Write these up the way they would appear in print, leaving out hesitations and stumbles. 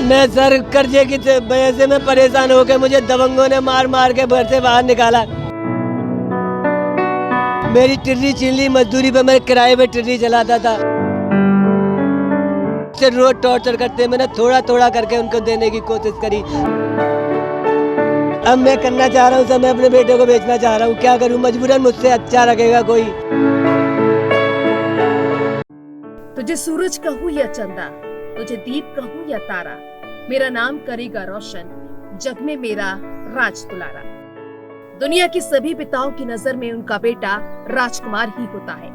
मैं सर कर्जे की वजह से मैं परेशान हो गया, मुझे दबंगों ने मार मार के घर से बाहर निकाला। मेरी टिर्री चिल्ली मजदूरी पे मैं किराए पे टिर्री चलाता था। रोज टॉर्चर करते, मैंने थोड़ा थोड़ा करके उनको देने की कोशिश करी। अब मैं करना चाह रहा हूँ सर, मैं अपने बेटे को बेचना चाह रहा हूँ, क्या करूँ, मजबूरन मुझसे अच्छा रखेगा कोई। तुझे सूरज कहूँ या चंदा, तुझे दीप कहूँ या तारा, मेरा नाम करेगा रोशन, जग में मेरा राज दुलारा। दुनिया की सभी पिताओं की नजर में उनका बेटा राजकुमार ही होता है,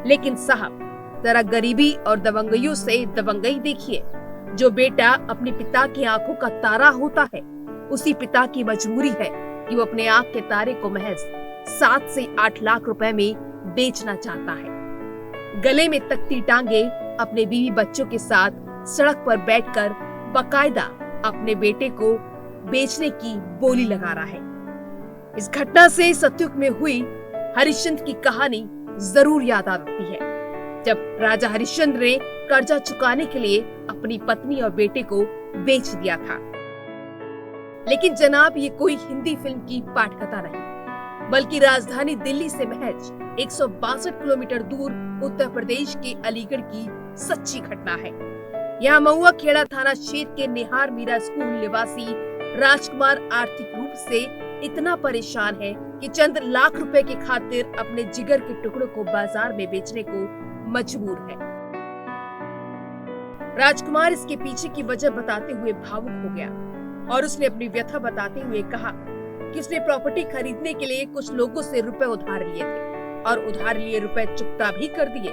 लेकिन साहब जरा गरीबी और दबंगइयों से दबंगई देखिए। जो बेटा अपने पिता की आंखों का तारा होता है, उसी पिता की मजबूरी है कि वो अपने आंख के तारे को महज 7 से 8 लाख रुपए में बेचना चाहता है। गले में तख्ती टांगे अपने बीवी बच्चों के साथ सड़क पर बैठकर बाकायदा अपने बेटे को बेचने की बोली लगा रहा है। इस घटना से सतयुग में हुई हरिश्चंद्र की कहानी जरूर याद आती है, जब राजा हरिश्चंद्र ने कर्जा चुकाने के लिए अपनी पत्नी और बेटे को बेच दिया था। लेकिन जनाब, ये कोई हिंदी फिल्म की पाठकथा नहीं, बल्कि राजधानी दिल्ली से महज 162 किलोमीटर दूर उत्तर प्रदेश के अलीगढ़ की सच्ची घटना है। यहाँ महुआ खेड़ा थाना क्षेत्र के निहार मीरा स्कूल निवासी राजकुमार आर्थिक रूप से इतना परेशान है कि चंद लाख रुपए की खातिर अपने जिगर के टुकड़ों को बाजार में बेचने को मजबूर है। राजकुमार इसके पीछे की वजह बताते हुए भावुक हो गया और उसने अपनी व्यथा बताते हुए कहा कि उसने प्रॉपर्टी खरीदने के लिए कुछ लोगों से रुपए उधार लिए थे और उधार लिए रुपए चुकता भी कर दिए,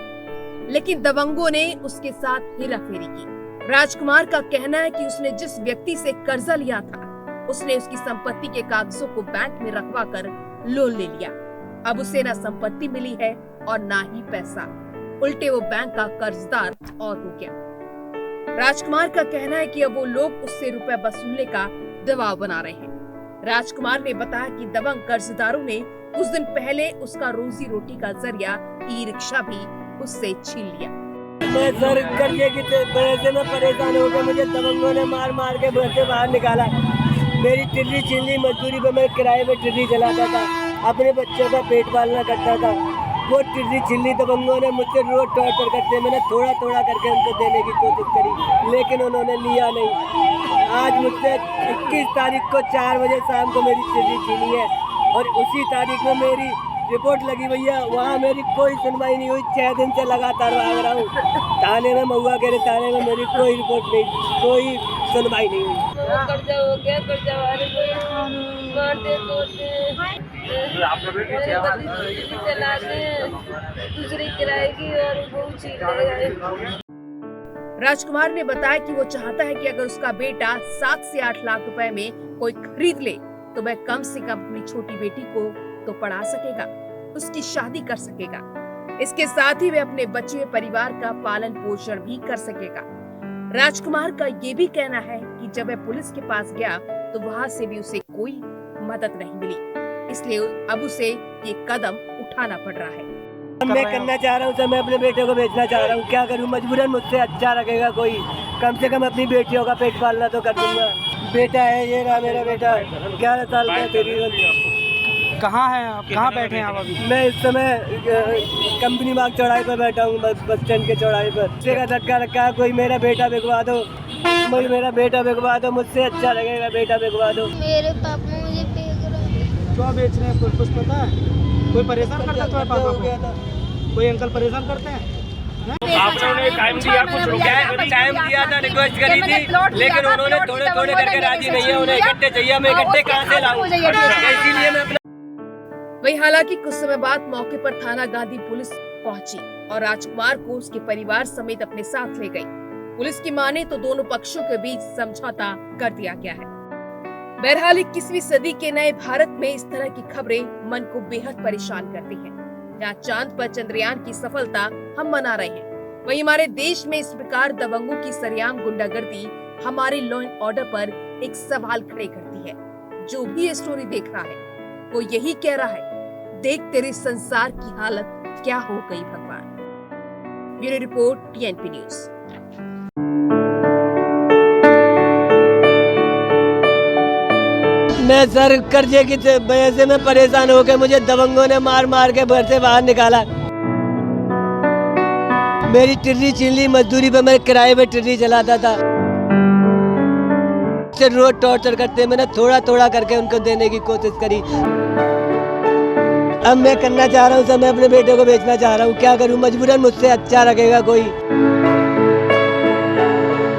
लेकिन दबंगों ने उसके साथ हेराफेरी की। राजकुमार का कहना है कि उसने जिस व्यक्ति से कर्जा लिया था, उसने उसकी संपत्ति के कागजों को बैंक में रखवा कर लोन ले लिया। अब उसे ना संपत्ति मिली है और ना ही पैसा, उल्टे वो बैंक का कर्जदार और हो गया। राजकुमार का कहना है कि अब वो लोग उससे रुपए वसूलने का दबाव बना रहे हैं। राजकुमार ने बताया कि दबंग कर्जदारों ने कुछ दिन पहले उसका रोजी रोटी का जरिया ई रिक्शा भी उससे छीन लिया। मैं सर कर्जे की वजह से मैं परेशान हो गया, मुझे दबंगों ने मार मार के घर से बाहर निकाला। मेरी टिर्री चिल्ली मजदूरी पे मैं किराए पे टिर्री चलाता था, अपने बच्चों का पेट पालना करता था। वो टिर्री चिल्ली दबंगों ने मुझसे रोज टॉर्चर करते, मैंने थोड़ा थोड़ा करके उनको देने की कोशिश करी, लेकिन उन्होंने लिया नहीं। आज मुझसे 21 तारीख को 4 बजे शाम को मेरी टिर्री छीनी है और उसी तारीख में मेरी रिपोर्ट लगी भैया, वहाँ मेरी कोई सुनवाई नहीं हुई। 6 दिन से लगातार भाग रहा हूँ थाने में, महुआ के थाने में मेरी कोई रिपोर्ट नहीं, कोई सुनवाई नहीं हुई। कर्जा हो गया, कर्जा वाले मारते चलाते दूसरी किराए की और वो छीन। राजकुमार ने बताया कि वो चाहता है कि अगर उसका बेटा 7 से 8 लाख रुपए में कोई खरीद ले तो वह कम से कम अपनी छोटी बेटी को तो पढ़ा सकेगा, उसकी शादी कर सकेगा। इसके साथ ही वह अपने बचे हुए परिवार का पालन पोषण भी कर सकेगा। राजकुमार का ये भी कहना है कि जब वह पुलिस के पास गया तो वहाँ से भी उसे कोई मदद नहीं मिली, इसलिए अब उसे ये कदम उठाना पड़ रहा है। मैं करना चाह रहा हूँ सर, मैं अपने बेटे को बेचना चाह रहा हूँ, क्या करूँ, मजबूरन मुझसे अच्छा रखेगा कोई, कम से कम अपनी बेटियों का पेट पालना तो कर दूंगा। बेटा है, ये रहा मेरा बेटा, 11 साल का है। कहाँ हैं आप, कहाँ बैठे हैं आप अभी? मैं इस समय कंपनी बाग चौराहे पर बैठा हूँ, बस स्टैंड के चौराहे पर। बच्चे का झटका रखा है, कोई मेरा बेटा बिकवा दो, मेरा बेटा बिकवा दो, मुझसे अच्छा लगेगा, बेटा बिकवा दो। मेरे पापा मुझे बेच रहे हैं। क्यों बेच रहे हैं, कुछ पता है? कोई परेशान करता है तुम्हारे पापा को? कोई अंकल परेशान करते हैं? आपने टाइम दिया, कुछ टाइम दिया था, रिक्वेस्ट करी थी, लेकिन उन्होंने थोड़े थोड़े करके राजी नहीं है, उन्हें इकट्ठे चाहिए, मैं इकट्ठे कहाँ से लाऊं, इसीलिए मैं। वही हालांकि कुछ समय बाद मौके पर थाना गांधी पुलिस पहुंची और राजकुमार को उसके परिवार समेत अपने साथ ले गई। पुलिस की माने तो दोनों पक्षों के बीच समझौता कर दिया गया है। बहरहाल 21वीं सदी के नए भारत में इस तरह की खबरें मन को बेहद परेशान करती हैं। जहाँ चांद पर चंद्रयान की सफलता हम मना रहे हैं, वहीं हमारे देश में इस प्रकार दबंगों की सरेआम गुंडागर्दी हमारे लॉ एंड ऑर्डर पर एक सवाल खड़े करती है। जो भी ये स्टोरी देख रहा है वो यही कह रहा है, देख तेरे संसार की हालत क्या हो गई भगवान। Bureau report, TNP news. मैं सर कर्जे की वजह से मैं परेशान हो गया, मुझे दबंगों ने मार मार के घर से बाहर निकाला। मेरी टिर्री चिल्ली मजदूरी पे मैं किराए पे टिर्री चलाता था। रोज टॉर्चर करते, मैंने थोड़ा थोड़ा करके उनको देने की कोशिश करी। अब मैं करना चाह रहा हूँ सर, मैं अपने बेटे को बेचना चाह रहा हूँ, क्या करूँ, मजबूरन मुझसे अच्छा रखेगा कोई।